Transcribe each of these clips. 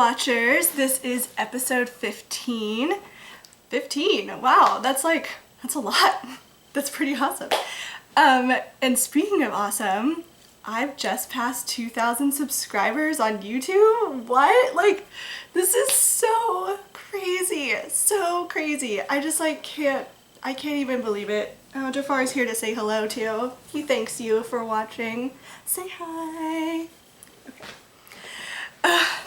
watchers. This is episode 15. 15, wow, that's a lot. That's pretty awesome. And speaking of awesome, I've just passed 2,000 subscribers on YouTube. What? Like, this is so crazy. So crazy. I just can't even believe it. Oh, Jafar's here to say hello too. He thanks you for watching. Say hi. Okay.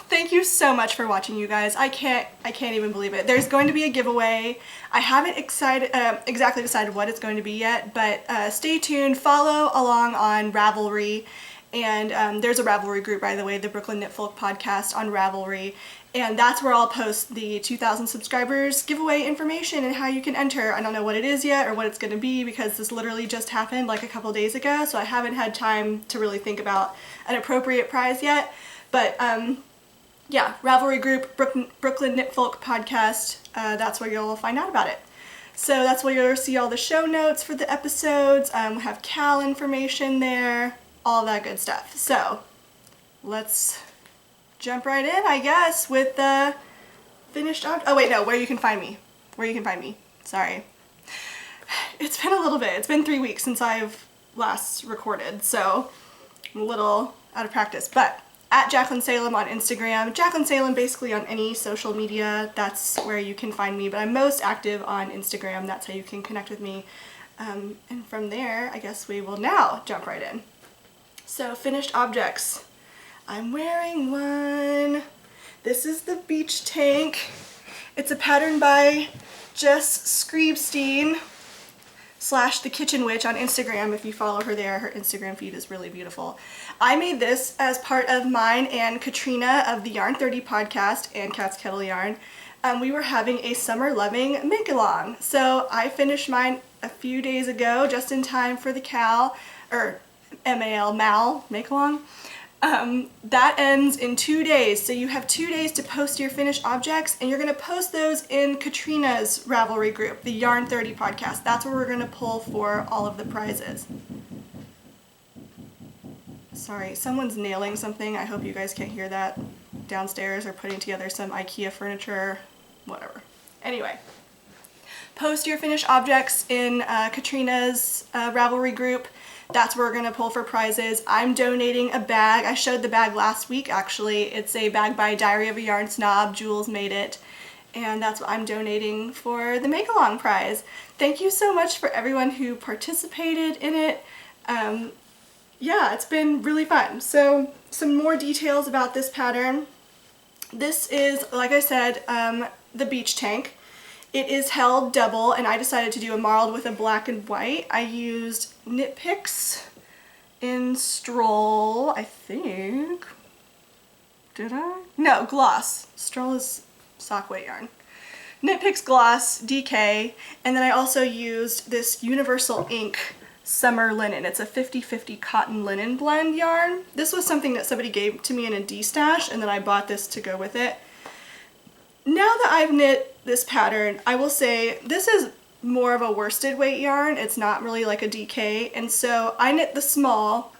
Thank you so much for watching, you guys. I can't even believe it. There's going to be a giveaway. I haven't exactly decided what it's going to be yet, but stay tuned. Follow along on Ravelry, and there's a Ravelry group, by the way, the Brooklyn Knitfolk podcast on Ravelry, and that's where I'll post the 2,000 subscribers giveaway information and how you can enter. I don't know what it is yet or what it's going to be because this literally just happened like a couple days ago, so I haven't had time to really think about an appropriate prize yet. But yeah, Ravelry group, Brooklyn Knitfolk podcast, that's where you'll find out about it. So that's where you'll see all the show notes for the episodes. We have Cal information there, all that good stuff. So let's jump right in, I guess, with the finished object. Oh wait, no, where you can find me. Where you can find me. Sorry. It's been a little bit. It's been 3 weeks since I've last recorded, so I'm a little out of practice, but at Jacqueline Salem on Instagram. Jacqueline Salem basically on any social media, that's where you can find me, but I'm most active on Instagram. That's how you can connect with me. And from there, I guess we will now jump right in. So, finished objects. I'm wearing one. This is the beach tank. It's a pattern by Jess Skreebstein / the Kitchen Witch on Instagram. If you follow her there, her Instagram feed is really beautiful. I made this as part of mine and Katrina of the Yarn 30 podcast and Cat's Kettle Yarn. We were having a summer loving make along. So I finished mine a few days ago, just in time for the Mal make along. That ends in 2 days, so you have 2 days to post your finished objects, and you're going to post those in Katrina's Ravelry group, the Yarn 30 podcast. That's where we're going to pull for all of the prizes. Sorry, someone's nailing something. I hope you guys can't hear that downstairs, or putting together some IKEA furniture, whatever. Anyway, post your finished objects in Katrina's Ravelry group. That's where we're going to pull for prizes. I'm donating a bag. I showed the bag last week, actually. It's a bag by Diary of a Yarn Snob. Jules made it. And that's what I'm donating for the make-along prize. Thank you so much for everyone who participated in it. Yeah, it's been really fun. So, some more details about this pattern. This is, like I said, the beach tank. It is held double, and I decided to do a marled with a black and white. I used Knit Picks in Stroll, I think. Did I? No, Gloss. Stroll is sock weight yarn. Knit Picks Gloss, DK, and then I also used this Universal Ink Summer Linen. It's a 50-50 cotton linen blend yarn. This was something that somebody gave to me in a D-stash, and then I bought this to go with it. Now that I've knit this pattern, I will say this is more of a worsted weight yarn. It's not really like a DK, and so I knit the small.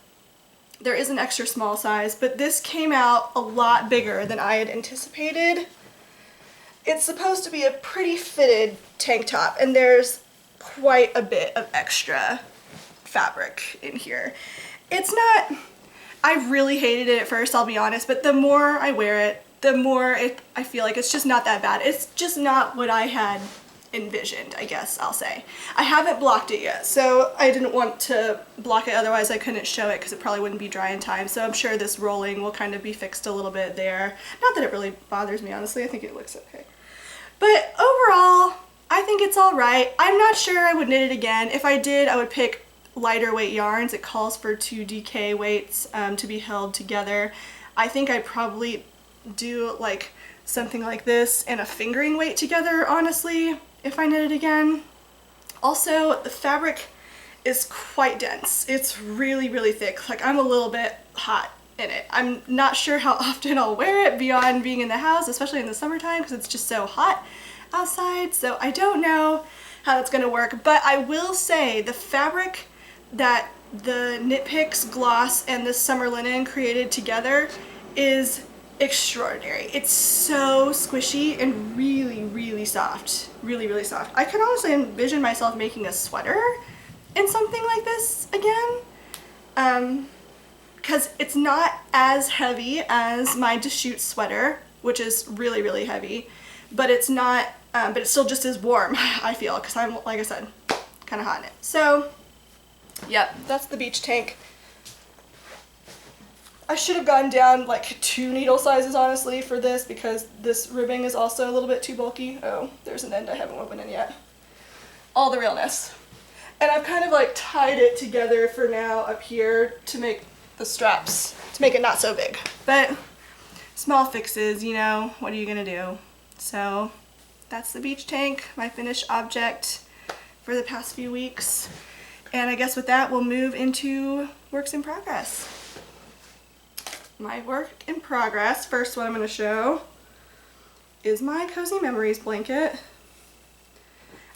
There is an extra small size, but this came out a lot bigger than I had anticipated. It's supposed to be a pretty fitted tank top, and there's quite a bit of extra fabric in here. It's not, I really hated it at first, I'll be honest, but the more I wear it, the more I feel like it's just not that bad. It's just not what I had envisioned, I guess I'll say. I haven't blocked it yet, so I didn't want to block it, otherwise I couldn't show it because it probably wouldn't be dry in time. So I'm sure this rolling will kind of be fixed a little bit there. Not that it really bothers me, honestly. I think it looks okay. But overall, I think it's alright. I'm not sure I would knit it again. If I did, I would pick lighter weight yarns. It calls for 2 DK weights to be held together. I think I'd probably do like something like this and a fingering weight together, honestly, if I knit it again. Also, the fabric is quite dense. It's really, really thick. Like, I'm a little bit hot in it. I'm not sure how often I'll wear it beyond being in the house, especially in the summertime, because it's just so hot outside. So I don't know how that's gonna work, but I will say the fabric that the Knit Picks Gloss and this Summer Linen created together is extraordinary. It's so squishy and really, really soft. Really, really soft. I could honestly envision myself making a sweater in something like this again. Because it's not as heavy as my to shoot sweater, which is really, really heavy, but it's not, but it's still just as warm, I feel, because I'm, like I said, kind of hot in it. So, yep, that's the beach tank. I should have gone down like 2 needle sizes, honestly, for this, because this ribbing is also a little bit too bulky. Oh, there's an end I haven't woven in yet. All the realness. And I've kind of like tied it together for now up here to make the straps, to make it not so big. But small fixes, you know, what are you gonna do? So that's the beach tank, my finished object for the past few weeks. And I guess with that, we'll move into works in progress. My work in progress, first one I'm going to show is my Cozy Memories blanket.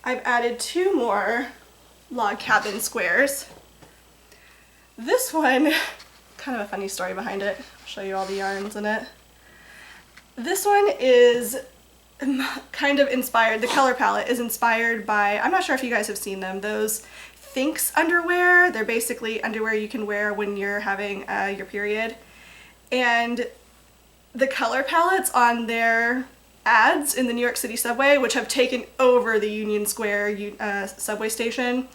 I've added 2 more log cabin squares. This one, kind of a funny story behind it. I'll show you all the yarns in it. This one is kind of inspired, the color palette is inspired by, I'm not sure if you guys have seen them, those Thinx underwear. They're basically underwear you can wear when you're having your period. And the color palettes on their ads in the New York City subway, which have taken over the Union Square subway station,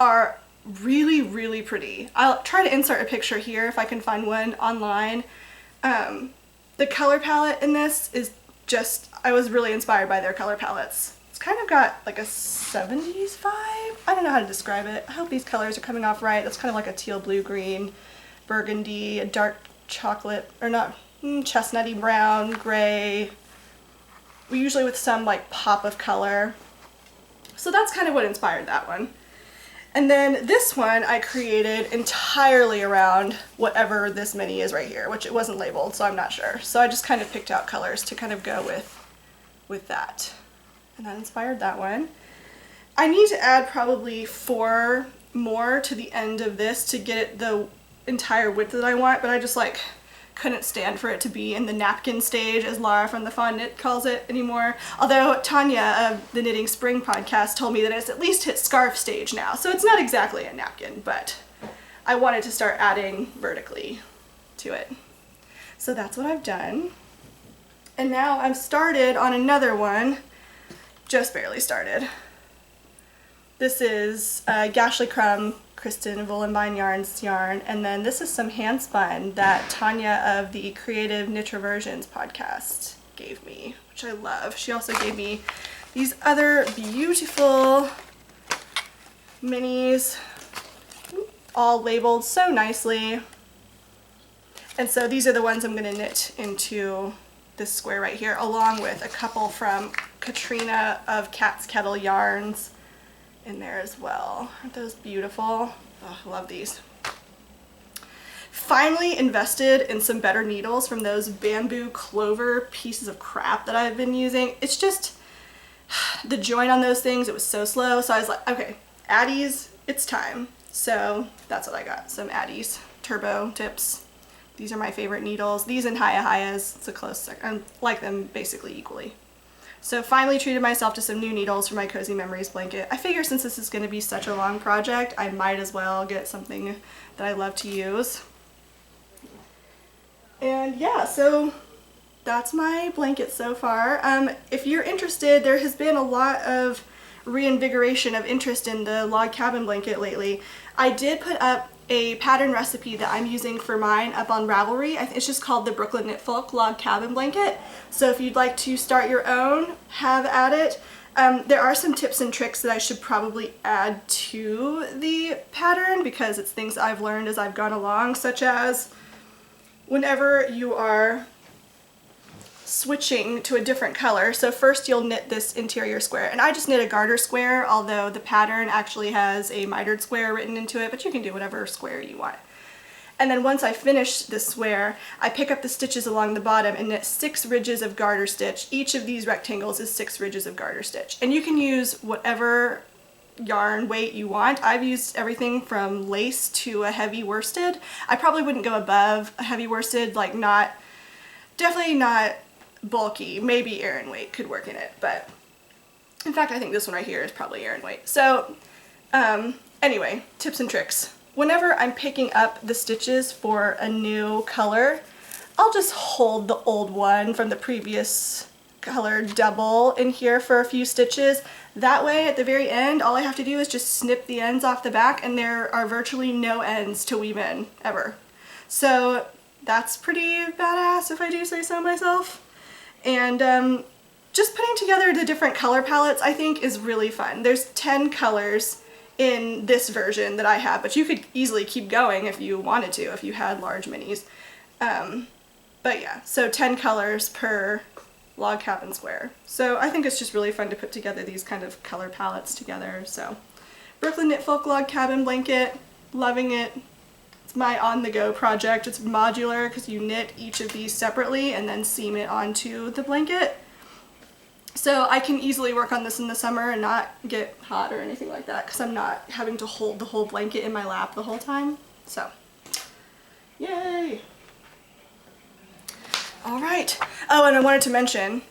are really, really pretty. I'll try to insert a picture here if I can find one online. The color palette in this is just, I was really inspired by their color palettes. It's kind of got like a 70s vibe. I don't know how to describe it. I hope these colors are coming off right. It's kind of like a teal blue green, burgundy, a dark chocolate, or not, chestnutty brown, gray, usually with some like pop of color. So that's kind of what inspired that one. And then this one I created entirely around whatever this mini is right here, which it wasn't labeled, so I'm not sure. So I just kind of picked out colors to kind of go with that. And that inspired that one. I need to add probably 4 more to the end of this to get it the entire width that I want, but I just like couldn't stand for it to be in the napkin stage, as Laura from the Fawn Knit calls it, anymore. Although Tanya of the Knitting Spring podcast told me that it's at least hit scarf stage now, so it's not exactly a napkin, but I wanted to start adding vertically to it. So that's what I've done. And now I've started on another one, just barely started. This is Gashly Crumb Kristen Wollenbein Yarns yarn, and then this is some Handspun that Tanya of the Creative Knitversions podcast gave me, which I love. She also gave me these other beautiful minis, all labeled so nicely. And so these are the ones I'm going to knit into this square right here, along with a couple from Katrina of Cat's Kettle Yarns in there as well. Aren't those beautiful? Oh, I love these. Finally invested in some better needles from those bamboo clover pieces of crap that I've been using. It's just the joint on those things, it was so slow. So I was like, okay, Addies, it's time. So that's what I got, some Addies turbo tips. These are my favorite needles. These and Hayas, it's a close second. I like them basically equally. So finally treated myself to some new needles for my Cozy Memories blanket. I figure since this is going to be such a long project, I might as well get something that I love to use. And yeah, so that's my blanket so far. If you're interested, there has been a lot of reinvigoration of interest in the log cabin blanket lately. I did put up a pattern recipe that I'm using for mine up on Ravelry. It's just called the Brooklyn Knitfolk Log Cabin Blanket. So if you'd like to start your own, have at it. There are some tips and tricks that I should probably add to the pattern because it's things I've learned as I've gone along, such as whenever you are switching to a different color. So first you'll knit this interior square, and I just knit a garter square, although the pattern actually has a mitered square written into it, but you can do whatever square you want. And then once I finish this square, I pick up the stitches along the bottom and knit 6 ridges of garter stitch. Each of these rectangles is 6 ridges of garter stitch. And you can use whatever yarn weight you want. I've used everything from lace to a heavy worsted. I probably wouldn't go above a heavy worsted, like not Definitely not bulky. Maybe Aran weight could work in it, but in fact I think this one right here is probably Aran weight. So anyway, tips and tricks. Whenever I'm picking up the stitches for a new color, I'll just hold the old one from the previous color double in here for a few stitches. That way at the very end all I have to do is just snip the ends off the back and there are virtually no ends to weave in ever. So that's pretty badass if I do say so myself. And just putting together the different color palettes I think is really fun. There's 10 colors in this version that I have, but you could easily keep going if you wanted to, if you had large minis. But yeah, so 10 colors per log cabin square. So I think it's just really fun to put together these kind of color palettes together. So Brooklyn Knitfolk log cabin blanket, loving it. It's my on-the-go project. It's modular because you knit each of these separately and then seam it onto the blanket. So I can easily work on this in the summer and not get hot or anything like that because I'm not having to hold the whole blanket in my lap the whole time. So, yay! All right. Oh, and I wanted to mention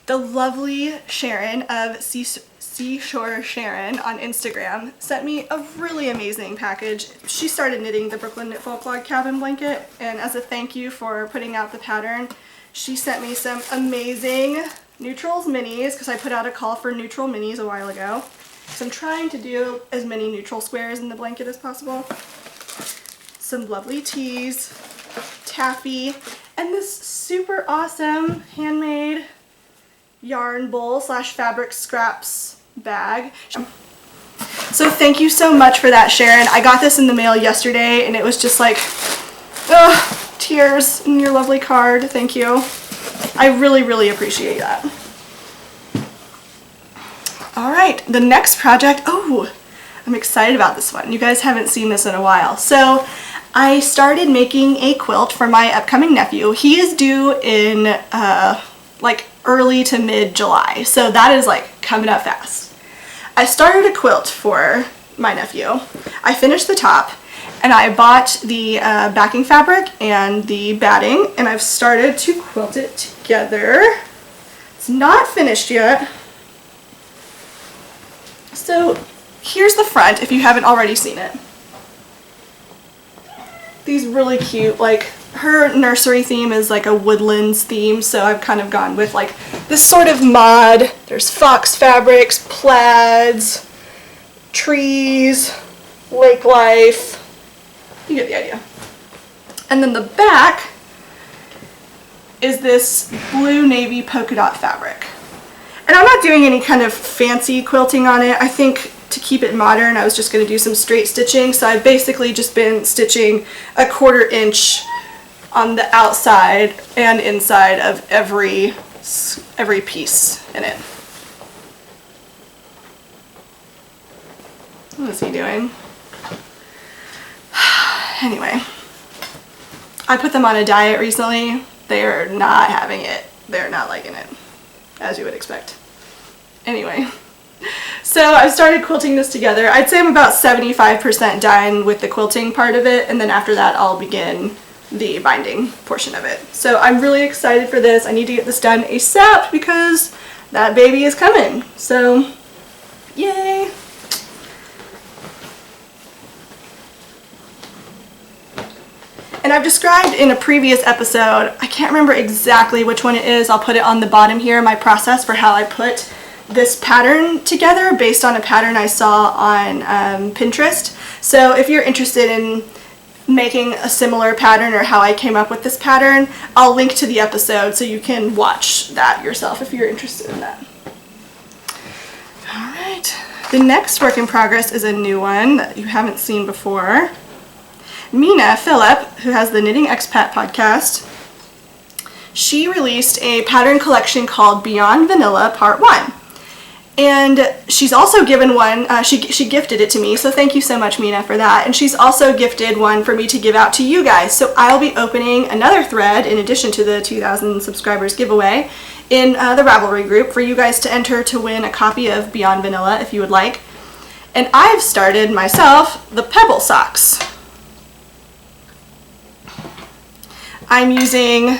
the lovely Sharon of Seashore Sharon on Instagram sent me a really amazing package. She started knitting the Brooklyn Knitfolk log cabin blanket, and as a thank you for putting out the pattern, she sent me some amazing neutrals minis because I put out a call for neutral minis a while ago. So I'm trying to do as many neutral squares in the blanket as possible. Some lovely tees, taffy, and this super awesome handmade yarn bowl / fabric scraps bag. So thank you so much for that, Sharon. I got this in the mail yesterday and it was just like, ugh, tears in your lovely card. Thank you. I really, really appreciate that. All right, the next project, oh, I'm excited about this one. You guys haven't seen this in a while. So I started making a quilt for my upcoming nephew. He is due in like early to mid-July, so that is like coming up fast. I started a quilt for my nephew. I finished the top and I bought the backing fabric and the batting and I've started to quilt it together. It's not finished yet. So here's the front if you haven't already seen it. These really cute, like her nursery theme is like a woodlands theme, so I've kind of gone with like this sort of mod. There's fox fabrics, plaids, trees, lake life. You get the idea. And then the back is this blue navy polka dot fabric. And I'm not doing any kind of fancy quilting on it. I think to keep it modern, I was just going to do some straight stitching. So I've basically just been stitching a 1/4 inch on the outside and inside of every piece in it. What is he doing? Anyway, I put them on a diet recently. They are not having it. They're not liking it, as you would expect. Anyway, so I've started quilting this together. I'd say I'm about 75% done with the quilting part of it, and then after that I'll begin the binding portion of it. So I'm really excited for this. I need to get this done ASAP because that baby is coming. So, yay! And I've described in a previous episode, I can't remember exactly which one it is, I'll put it on the bottom here, my process for how I put this pattern together based on a pattern I saw on Pinterest. So if you're interested in making a similar pattern or how I came up with this pattern, I'll link to the episode so you can watch that yourself if you're interested in that. Alright, the next work in progress is a new one that you haven't seen before. Mina Phillip, who has the Knitting Expat podcast, she released a pattern collection called Beyond Vanilla Part 1. And she's also given one, she gifted it to me, so thank you so much, Mina, for that. And she's also gifted one for me to give out to you guys. So I'll be opening another thread in addition to the 2,000 subscribers giveaway in the Ravelry group for you guys to enter to win a copy of Beyond Vanilla if you would like. And I've started myself the Pebble socks. I'm using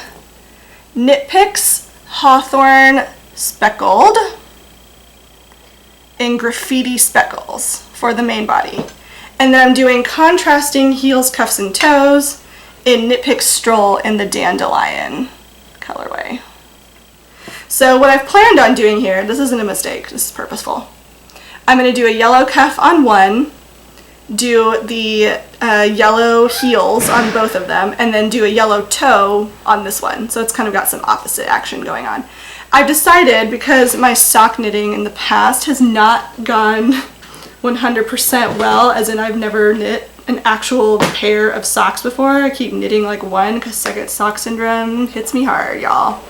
Knit Picks Hawthorne Speckled in graffiti speckles for the main body. And then I'm doing contrasting heels, cuffs, and toes in Knit Picks Stroll in the Dandelion colorway. So what I've planned on doing here, this isn't a mistake, this is purposeful. I'm going to do a yellow cuff on one, do the yellow heels on both of them, and then do a yellow toe on this one. So it's kind of got some opposite action going on. I've decided, because my sock knitting in the past has not gone 100% well, as in I've never knit an actual pair of socks before. I keep knitting like one because second sock syndrome hits me hard, y'all.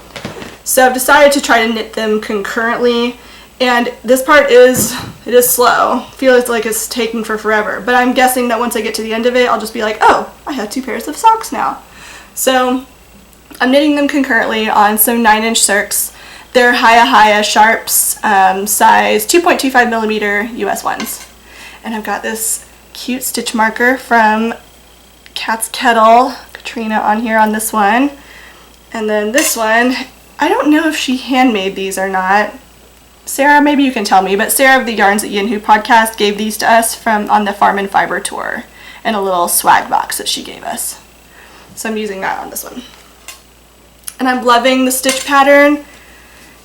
So I've decided to try to knit them concurrently, and this part is slow. Feels like it's taking forever, but I'm guessing that once I get to the end of it, I'll just be like, oh, I have 2 pairs of socks now. So I'm knitting them concurrently on some 9-inch circs. They're Haya Sharps, size 2.25 millimeter US ones. And I've got this cute stitch marker from Cat's Kettle, Katrina, on here on this one. And then this one, I don't know if she handmade these or not. Sarah, maybe you can tell me, but Sarah of the Yarns at Yin Hu podcast gave these to us on the Farm and Fiber tour in a little swag box that she gave us. So I'm using that on this one. And I'm loving the stitch pattern.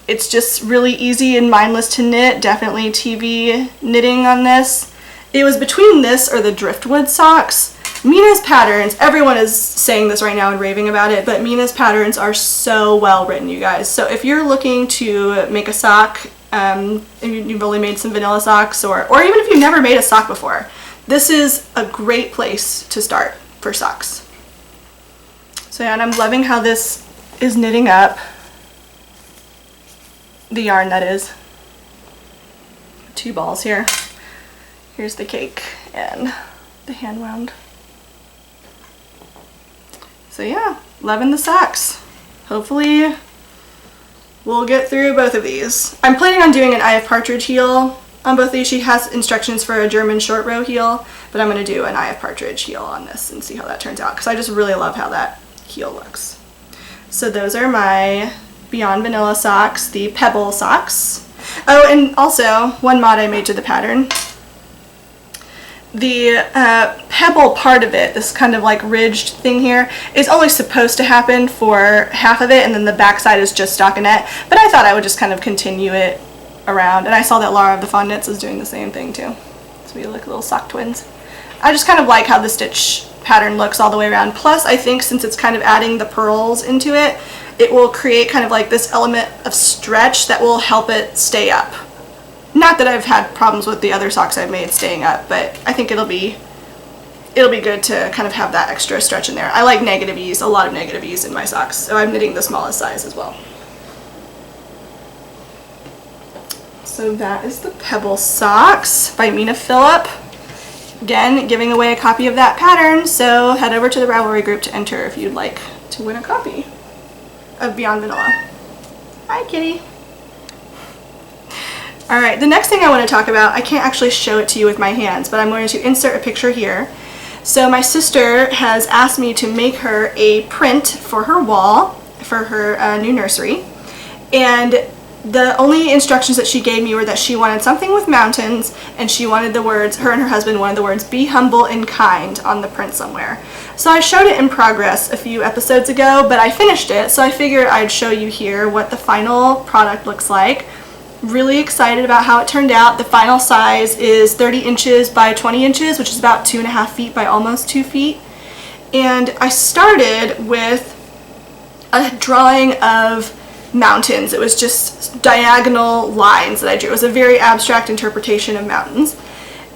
It's just really easy and mindless to knit. Definitely TV knitting on this. It was between this or the driftwood socks. Mina's patterns, everyone is saying this right now and raving about it, but Mina's patterns are so well written, you guys. So if you're looking to make a sock, and you've only made some vanilla socks, or even if you've never made a sock before, this is a great place to start for socks. So yeah, and I'm loving how this is knitting up. The yarn, that is. 2 balls here. Here's the cake and the hand wound. So yeah, loving the socks. Hopefully we'll get through both of these. I'm planning on doing an Eye of Partridge heel on both of these. She has instructions for a German short row heel, but I'm going to do an Eye of Partridge heel on this and see how that turns out, because I just really love how that heel looks. So those are my Beyond Vanilla socks, the Pebble socks. Oh, and also one mod I made to the pattern. The pebble part of it, this kind of like ridged thing here, is only supposed to happen for half of it, and then the back side is just stockinette. But I thought I would just kind of continue it around, and I saw that Laura of the Fond Knits is doing the same thing too. So we look little sock twins. I just kind of like how the stitch pattern looks all the way around. Plus, I think since it's kind of adding the pearls into it, it will create kind of like this element of stretch that will help it stay up. Not that I've had problems with the other socks I've made staying up, but I think it'll be good to kind of have that extra stretch in there. I like negative ease, a lot of negative ease in my socks, so I'm knitting the smallest size as well. So that is the Pebble Socks by Mina Phillip. Again, giving away a copy of that pattern, so head over to the Ravelry group to enter if you'd like to win a copy of Beyond Vanilla. Hi, kitty. Alright, the next thing I want to talk about, I can't actually show it to you with my hands, but I'm going to insert a picture here. So my sister has asked me to make her a print for her wall, for her new nursery, and the only instructions that she gave me were that she wanted something with mountains, and she wanted the words, her and her husband wanted the words, "Be humble and kind" on the print somewhere. So I showed it in progress a few episodes ago, but I finished it, so I figured I'd show you here what the final product looks like. Really excited about how it turned out. The final size is 30 inches by 20 inches, which is about 2.5 feet by almost 2 feet. And I started with a drawing of mountains. It was just diagonal lines that I drew. It was a very abstract interpretation of mountains.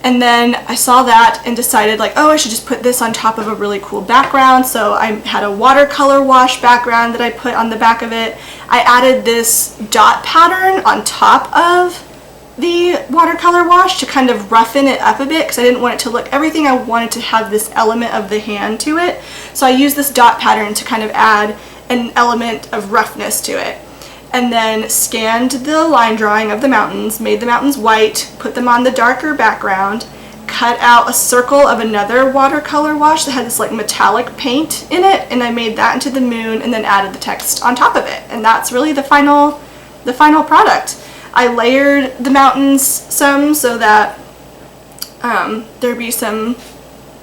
And then I saw that and decided, like, oh, I should just put this on top of a really cool background. So I had a watercolor wash background that I put on the back of it. I added this dot pattern on top of the watercolor wash to kind of roughen it up a bit, because I didn't want it to look everything. I wanted to have this element of the hand to it. So I used this dot pattern to kind of add an element of roughness to it. And then scanned the line drawing of the mountains, made the mountains white, put them on the darker background, cut out a circle of another watercolor wash that had this like metallic paint in it, and I made that into the moon and then added the text on top of it. And that's really the final product. I layered the mountains some so that there'd be some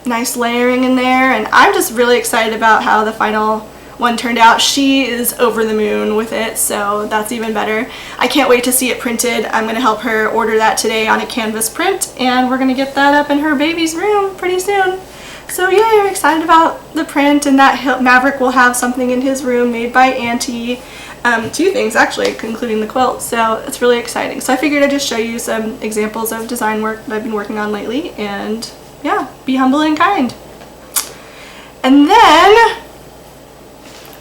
nice layering in there, and I'm just really excited about how the final one turned out. She is over the moon with it, so that's even better. I can't wait to see it printed. I'm gonna help her order that today on a canvas print, and we're gonna get that up in her baby's room pretty soon. So yeah, I'm excited about the print, and that Maverick will have something in his room made by Auntie. 2 things actually, including the quilt, so it's really exciting. So I figured I'd just show you some examples of design work that I've been working on lately, and yeah, be humble and kind. And then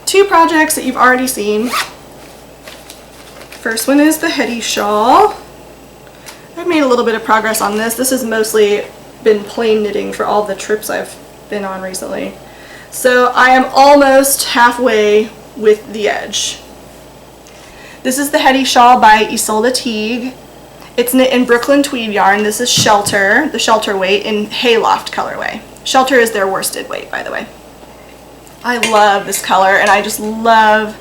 2 projects that you've already seen. First one is the Hetty shawl. I've made a little bit of progress on this. This has mostly been plain knitting for all the trips I've been on recently. So I am almost halfway with the edge. This is the Hetty shawl by Isolde Teague. It's knit in Brooklyn tweed yarn. This is Shelter, the Shelter weight, in Hayloft colorway. Shelter is their worsted weight, by the way. I love this color, and I just love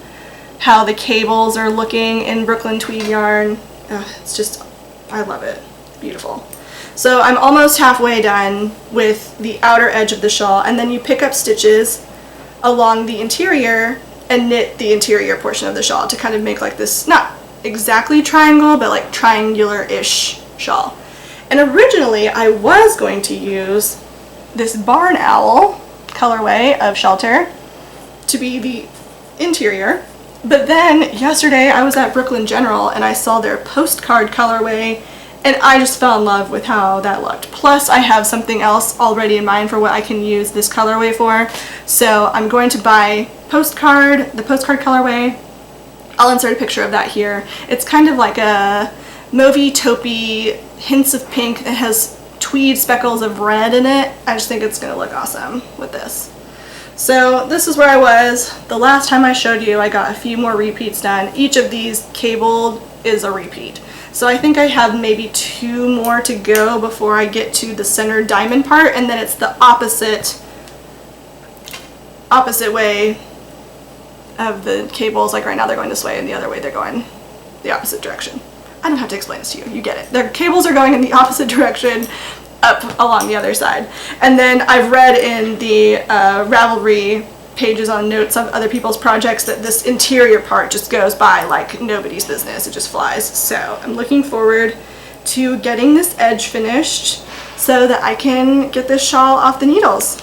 how the cables are looking in Brooklyn tweed yarn. It's just, I love it. It's beautiful. So I'm almost halfway done with the outer edge of the shawl, and then you pick up stitches along the interior and knit the interior portion of the shawl to kind of make like this, not exactly triangle, but like triangular-ish shawl. And originally I was going to use this barn owl colorway of Shelter to be the interior, but then yesterday I was at Brooklyn General and I saw their postcard colorway, and I just fell in love with how that looked. Plus I have something else already in mind for what I can use this colorway for, so I'm going to buy the postcard colorway. I'll insert a picture of that here. It's kind of like a mauvey taupey, hints of pink. It has tweed speckles of red in it. I just think it's gonna look awesome with this. So this is where I was. The last time I showed you, I got a few more repeats done. Each of these cabled is a repeat. So I think I have maybe 2 more to go before I get to the center diamond part, and then it's the opposite way of the cables. Like right now they're going this way, and the other way they're going the opposite direction. I don't have to explain this to you, you get it. The cables are going in the opposite direction up along the other side. And then I've read in the Ravelry pages on notes of other people's projects that this interior part just goes by like nobody's business. It just flies. So I'm looking forward to getting this edge finished so that I can get this shawl off the needles.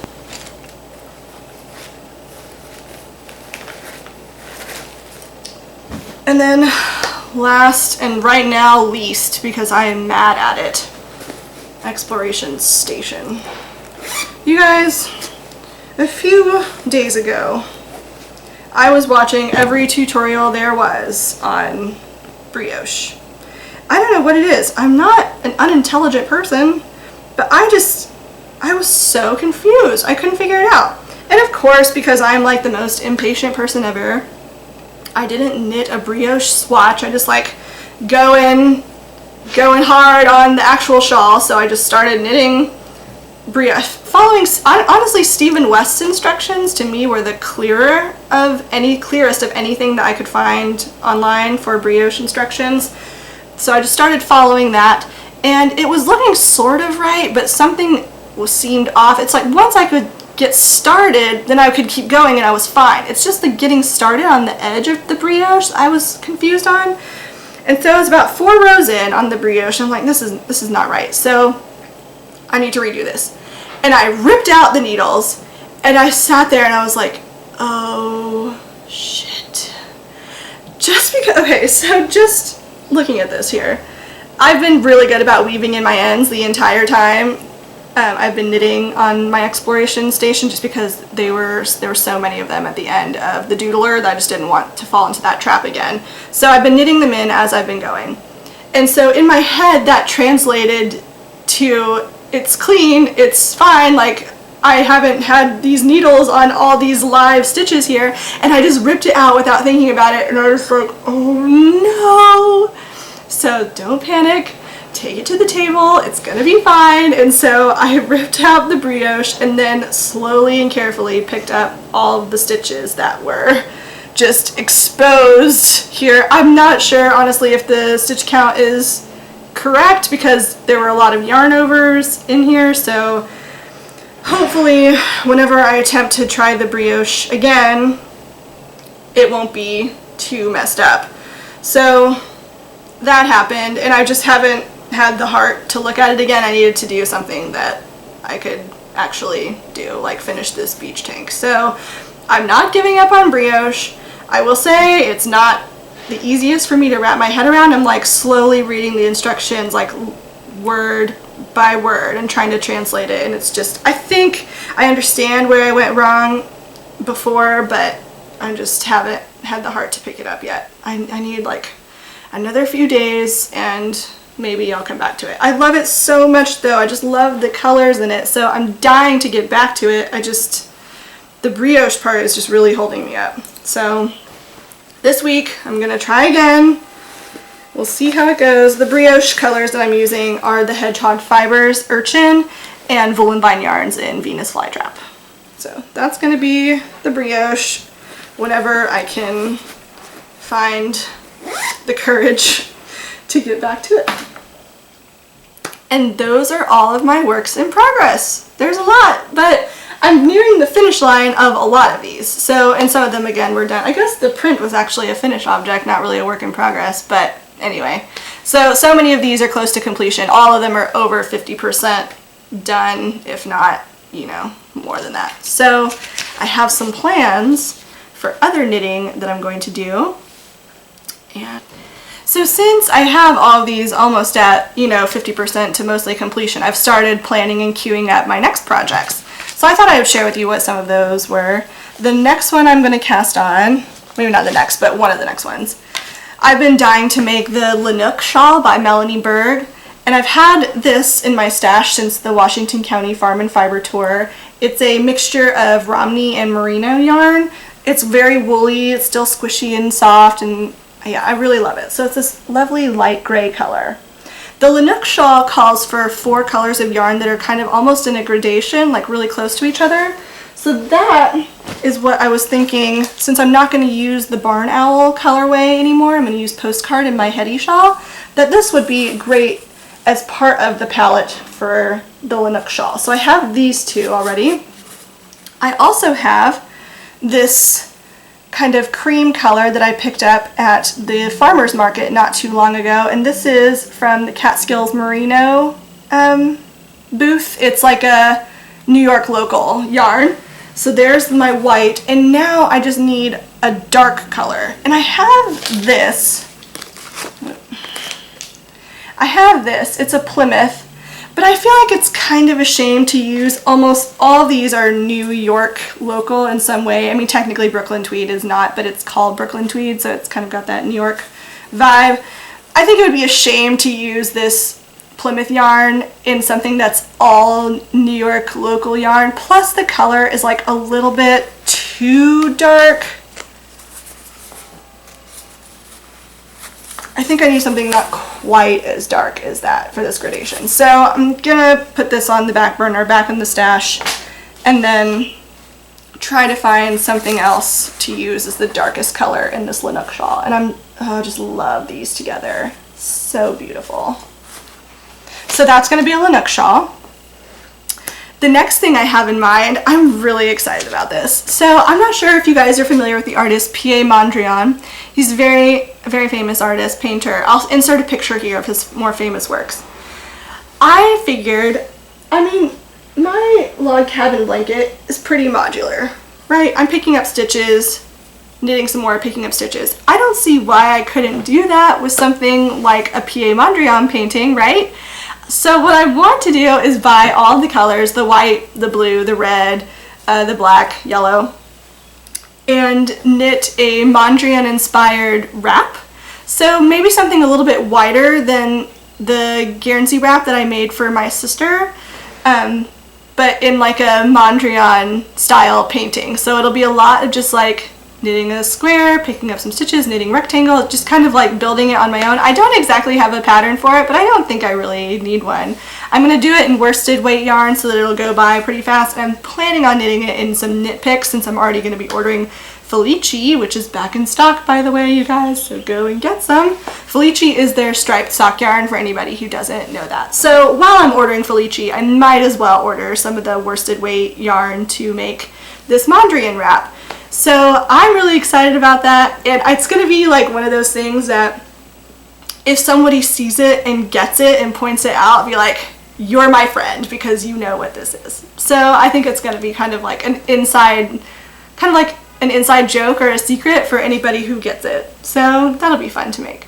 And then last, and right now least, because I am mad at it, Exploration Station. You guys, a few days ago, I was watching every tutorial there was on brioche. I don't know what it is. I'm not an unintelligent person, but I was so confused. I couldn't figure it out. And of course, because I'm like the most impatient person ever, I didn't knit a brioche swatch. I just like going hard on the actual shawl. So I just started knitting brioche. Following, honestly, Stephen West's instructions to me were the clearest of anything that I could find online for brioche instructions. So I just started following that, and it was looking sort of right, but something seemed off. It's like once I could get started, then I could keep going and I was fine. It's just the getting started on the edge of the brioche I was confused on. And so I was about 4 rows in on the brioche, and I'm like, this is not right. So I need to redo this. And I ripped out the needles, and I sat there and I was like, oh shit. Just because, okay, so just looking at this here, I've been really good about weaving in my ends the entire time. I've been knitting on my Exploration Station just because there were so many of them at the end of the doodler that I just didn't want to fall into that trap again. So I've been knitting them in as I've been going. And so in my head that translated to it's clean, it's fine, like I haven't had these needles on all these live stitches here, and I just ripped it out without thinking about it, and I was like, oh no. So don't panic. take it to the table, it's gonna be fine. And so I ripped out the brioche and then slowly and carefully picked up all of the stitches that were just exposed here. I'm not sure honestly if the stitch count is correct because there were a lot of yarn overs in here, so hopefully whenever I attempt to try the brioche again, it won't be too messed up. So that happened, and I just haven't had the heart to look at it again. I needed to do something that I could actually do, like finish this beach tank. So I'm not giving up on brioche. I will say it's not the easiest for me to wrap my head around. I'm like slowly reading the instructions like word by word and trying to translate it, and it's just, I think I understand where I went wrong before, but I just haven't had the heart to pick it up yet. I need like another few days and maybe I'll come back to it. I love it so much though. I just love the colors in it, so I'm dying to get back to it. The brioche part is just really holding me up. So this week I'm gonna try again. We'll see how it goes. The brioche colors that I'm using are the Hedgehog Fibers Urchin and Wool and Vine Yarns in Venus Flytrap. So that's gonna be the brioche whenever I can find the courage to get back to it. And those are all of my works in progress. There's a lot, but I'm nearing the finish line of a lot of these. So, and some of them again were done. I guess the print was actually a finished object, not really a work in progress, but anyway. So many of these are close to completion. All of them are over 50% done, if not, you know, more than that. So I have some plans for other knitting that I'm going to do. And so since I have all of these almost at, you know, 50% to mostly completion, I've started planning and queuing up my next projects. So I thought I would share with you what some of those were. The next one I'm going to cast on, maybe not the next, but one of the next ones. I've been dying to make the Lanook shawl by Melanie Berg, and I've had this in my stash since the Washington County Farm and Fiber Tour. It's a mixture of Romney and Merino yarn. It's very woolly, it's still squishy and soft, and yeah, I really love it. So it's this lovely light gray color. The Lanook shawl calls for 4 colors of yarn that are kind of almost in a gradation, like really close to each other. So that is what I was thinking, since I'm not going to use the Barn Owl colorway anymore, I'm going to use Postcard in my Hetty shawl, that this would be great as part of the palette for the Lanook shawl. So I have these two already. I also have this kind of cream color that I picked up at the farmer's market not too long ago, and this is from the Catskills Merino booth. It's like a New York local yarn. So there's my white, and now I just need a dark color. And I have this. It's a Plymouth, but I feel like it's kind of a shame to use. Almost all these are New York local in some way. I mean, technically Brooklyn tweed is not, but it's called Brooklyn tweed, so it's kind of got that New York vibe. I think it would be a shame to use this Plymouth yarn in something that's all New York local yarn. Plus the color is like a little bit too dark. I think I need something not quite as dark as that for this gradation. So I'm gonna put this on the back burner, back in the stash, and then try to find something else to use as the darkest color in this Lanook shawl. And I just love these together. So beautiful. So that's gonna be a Lanook shawl. The next thing I have in mind, I'm really excited about this. So I'm not sure if you guys are familiar with the artist P.A. Mondrian. He's a very famous artist, painter. I'll insert a picture here of his more famous works. I figured, I mean, my log cabin blanket is pretty modular, right? I'm picking up stitches, knitting some more, picking up stitches. I don't see why I couldn't do that with something like a P.A. Mondrian painting, right? So what I want to do is buy all the colors, the white, the blue, the red, the black, yellow, and knit a Mondrian inspired wrap. So maybe something a little bit wider than the Guernsey wrap that I made for my sister, but in like a Mondrian style painting. So it'll be a lot of just like knitting a square, picking up some stitches, knitting rectangle, just kind of like building it on my own. I don't exactly have a pattern for it, but I don't think I really need one. I'm going to do it in worsted weight yarn so that it'll go by pretty fast, and I'm planning on knitting it in some knit picks since I'm already going to be ordering Felici, which is back in stock, by the way, you guys, so go and get some. Felici is their striped sock yarn for anybody who doesn't know that. So while I'm ordering Felici, I might as well order some of the worsted weight yarn to make this Mondrian wrap. So I'm really excited about that, and it's going to be like one of those things that if somebody sees it and gets it and points it out, be like, you're my friend because you know what this is. So I think it's going to be kind of like an inside joke or a secret for anybody who gets it. So that'll be fun to make.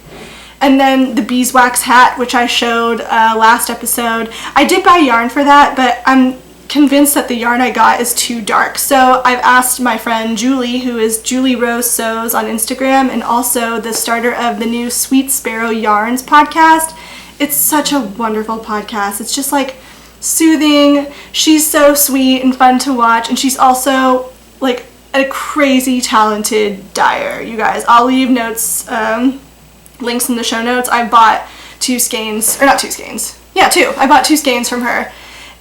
And then the beeswax hat, which I showed last episode. I did buy yarn for that, but I'm convinced that the yarn I got is too dark. So I've asked my friend Julie, who is Julie Rose Sews on Instagram and also the starter of the new Sweet Sparrow Yarns podcast. It's such a wonderful podcast. It's just like soothing. She's so sweet and fun to watch, and she's also like a crazy talented dyer, you guys. I'll leave notes, links in the show notes. I bought two skeins, or not two skeins, yeah, two. I bought two skeins from her,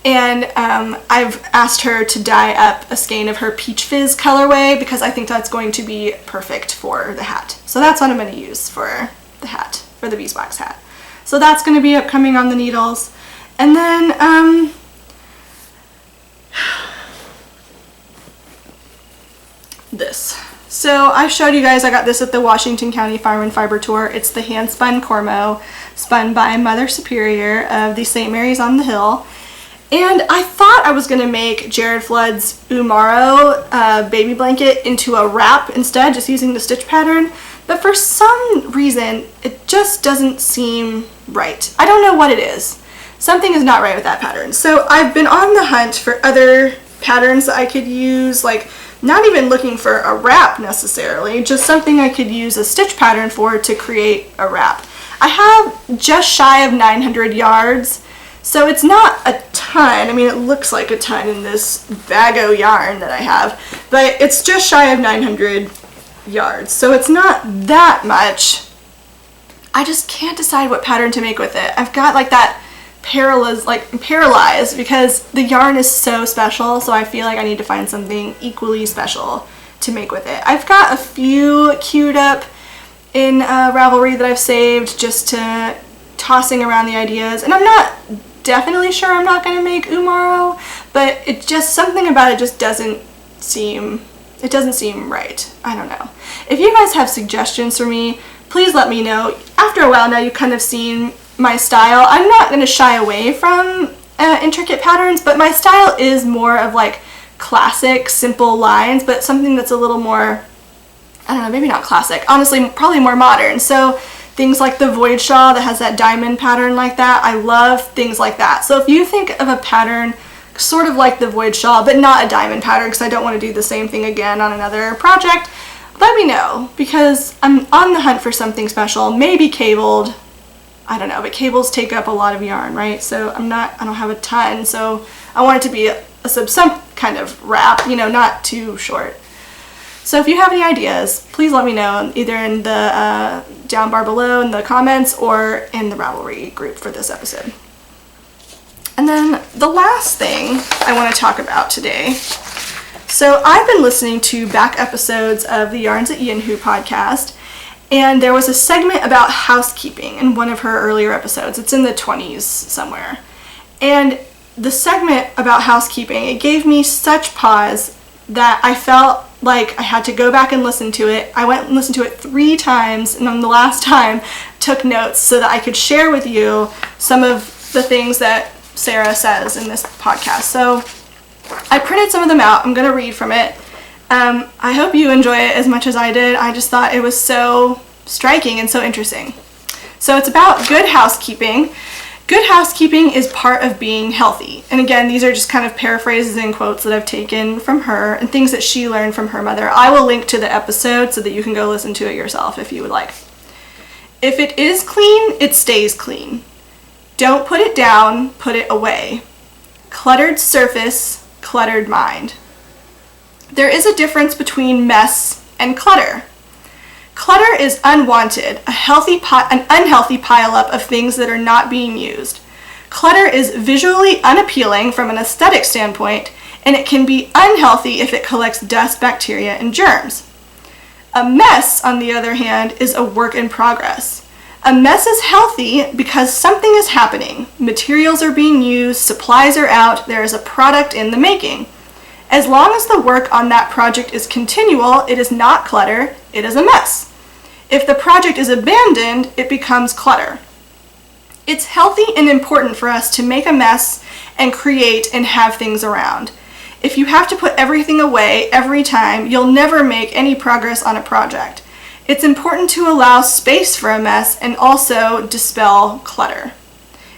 and I've asked her to dye up a skein of her Peach Fizz colorway because I think that's going to be perfect for the hat. So that's what I'm going to use for the hat, for the beeswax hat. So that's going to be upcoming on the needles. And then, this. So I showed you guys, I got this at the Washington County Farm and Fiber Tour. It's the Handspun Cormo, spun by Mother Superior of the St. Mary's on the Hill. And I thought I was going to make Jared Flood's Umaro baby blanket into a wrap instead, just using the stitch pattern. But for some reason, it just doesn't seem right. I don't know what it is. Something is not right with that pattern. So I've been on the hunt for other patterns that I could use, like not even looking for a wrap necessarily, just something I could use a stitch pattern for to create a wrap. I have just shy of 900 yards, so it's not a ton. I mean, it looks like a ton in this bag of yarn that I have, but it's just shy of 900 yards, so it's not that much. I just can't decide what pattern to make with it. I've got like that paralyzed because the yarn is so special, so I feel like I need to find something equally special to make with it. I've got a few queued up in Ravelry that I've saved just to tossing around the ideas, and I'm not definitely sure I'm not going to make Umaro, but it just, something about it just doesn't seem right. I don't know. If you guys have suggestions for me, please let me know. After a while now, you've kind of seen my style. I'm not going to shy away from intricate patterns, but my style is more of like classic, simple lines, but something that's a little more, I don't know, maybe not classic, honestly, probably more modern. So things like the void shawl that has that diamond pattern like that, I love things like that. So if you think of a pattern sort of like the void shawl, but not a diamond pattern, because I don't want to do the same thing again on another project, let me know, because I'm on the hunt for something special, maybe cabled, I don't know, but cables take up a lot of yarn, right? So I don't have a ton, so I want it to be some kind of wrap, you know, not too short. So if you have any ideas, please let me know, either in the down bar below in the comments or in the Ravelry group for this episode. And then the last thing I want to talk about today. So I've been listening to back episodes of the Yarns at Yin Hu podcast, and there was a segment about housekeeping in one of her earlier episodes. It's in the 20s somewhere. And the segment about housekeeping, it gave me such pause that I felt like I had to go back and listen to it. I went and listened to it 3 times, and on the last time took notes so that I could share with you some of the things that Sarah says in this podcast. So I printed some of them out. I'm going to read from it. I hope you enjoy it as much as I did. I just thought it was so striking and so interesting. So it's about good housekeeping. Good housekeeping is part of being healthy. And again, these are just kind of paraphrases and quotes that I've taken from her and things that she learned from her mother. I will link to the episode so that you can go listen to it yourself if you would like. If it is clean, it stays clean. Don't put it down, put it away. Cluttered surface, cluttered mind. There is a difference between mess and clutter. Clutter is unwanted, an unhealthy pileup of things that are not being used. Clutter is visually unappealing from an aesthetic standpoint, and it can be unhealthy if it collects dust, bacteria, and germs. A mess, on the other hand, is a work in progress. A mess is healthy because something is happening. Materials are being used, supplies are out, there is a product in the making. As long as the work on that project is continual, it is not clutter, it is a mess. If the project is abandoned, it becomes clutter. It's healthy and important for us to make a mess and create and have things around. If you have to put everything away every time, you'll never make any progress on a project. It's important to allow space for a mess and also dispel clutter.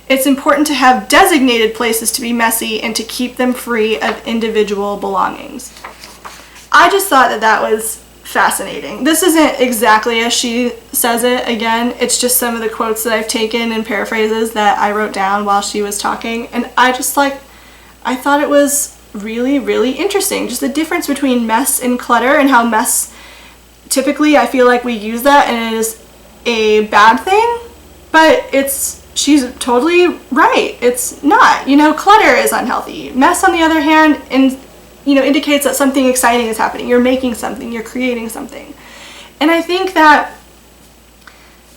It's important to have designated places to be messy and to keep them free of individual belongings. I just thought that that was fascinating. This isn't exactly as she says it. Again, it's just some of the quotes that I've taken and paraphrases that I wrote down while she was talking. And I thought it was really, really interesting. Just the difference between mess and clutter, and how mess, typically I feel like we use that and it is a bad thing, but she's totally right. It's not. Clutter is unhealthy. Mess, on the other hand, indicates that something exciting is happening. You're making something, you're creating something. And I think that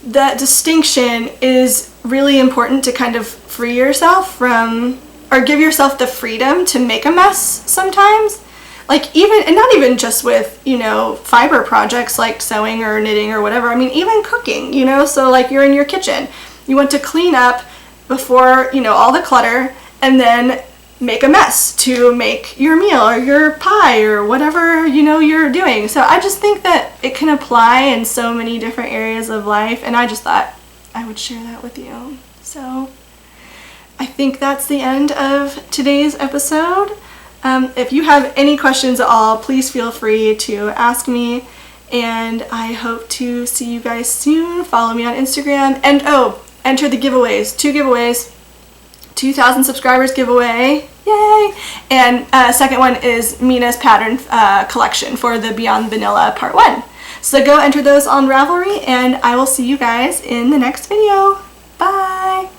that distinction is really important to kind of free yourself from, or give yourself the freedom to make a mess sometimes. And not even just with, fiber projects like sewing or knitting or whatever. I mean, even cooking, so you're in your kitchen. You want to clean up before, all the clutter, and then make a mess to make your meal or your pie or whatever, you're doing. So I just think that it can apply in so many different areas of life, and I just thought I would share that with you. So I think that's the end of today's episode. If you have any questions at all, please feel free to ask me, and I hope to see you guys soon. Follow me on Instagram, and enter the giveaways. 2 giveaways. 2,000 subscribers giveaway, yay! And second one is Mina's pattern collection for the Beyond Vanilla Part 1. So go enter those on Ravelry, and I will see you guys in the next video. Bye!